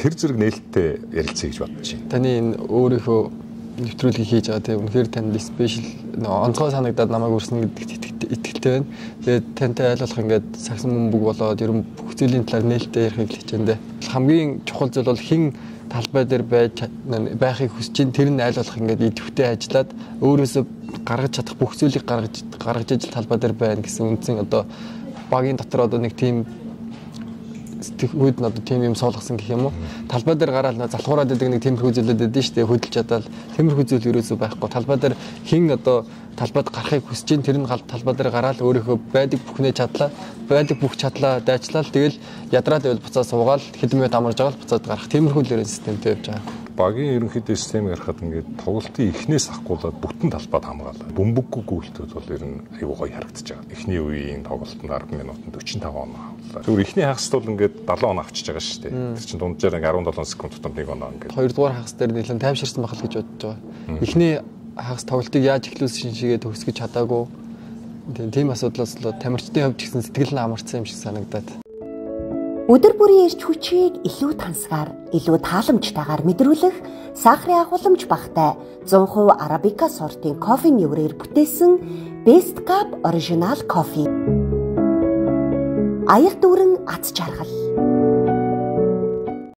тэр зэрэг нээлттэй ярилцъя гэж бодож байна. Таны энэ өөрийнхөө нэвтрүүлгийг хийж байгаа тийм үнэхээр танд спешиал онцгой санагдаад намайг үрсэн гэдэгт итгэлтэй байна. Тэгээд тантай айлуулах ингээд сагсан бөмбөг болоод ер нь бүх зүйлийн талаар нээлттэй ярихыг хичээндээ. Хамгийн чухал зүйл бол хэн талбай дээр байхыг хүсэж чинь тэр нь айлуулах ингээд идэвхтэй ажиллаад өөрөөсөө гаргаж чадах бүх зүйлийг гаргаж ижил талбай дээр байна гэсэн үндсэн одоо багийн дотор одоо нэг тийм сэтгэхүйд нь одоо тийм юм суулгасан гэх юм уу. Талбай дээр гараад залхуураад байдаг нэг тиймэрхүү зүйлүүд байдаг шүү дээ. Хөдөлж чадаад тиймэрхүү зүйл ерөөсөө байхгүй. Талбай дээр хэн одоо талбайд гарахыг хүсэж чинь тэр нь талбай дээр гараад өөрийнхөө байдаг бүхнээ чадлаа, байдаг бүх чадлаа дайчлал тэгэл ядраад байвал буцаад суугаад хилмэд амарж байгаа л буцаад гарах тиймэрхүү лэрэн системтэй явж байгаа. Багийн ерөнхийдөө системийг харахад ингээд тоглолтын эхнээс ахгуулаад бүтэн талбайд хамгаалаа. Бөмбөггүй гүйлтүүд бол ер нь аюу гоё харагдаж байгаа. Эхний үеийн тоглолтод 10 минутанд 45 оноо авлаа. Зүгээр эхний хагас бол ингээд 70 оноо авчиж байгаа шүү дээ. Тэр чинь дунджаар ингээд 17 секунд тутамд 1 оноо ингээд. Хоёрдугаар хагас дээр нэлээд таймширсан байх л гэж бодож байгаа. Эхний хагас тоглолтыг яаж эхлүүлсэн шигээ төгсгөж чадаагүй. Тийм асуудлаас л тамирчдын хувьд ч гэсэн сэтгэл нь амарсан юм шиг санагдаад. Өдөр бүрийн эрч хүчийг илүү тансгаар, илүү тааламжтайгаар мэдрүүлэх сахарын агуулмж багтай 100% Arabica сортын кофений үрээр бүтээсэн Best Cup Original Coffee. Аяг дүүрэн ац жаргал,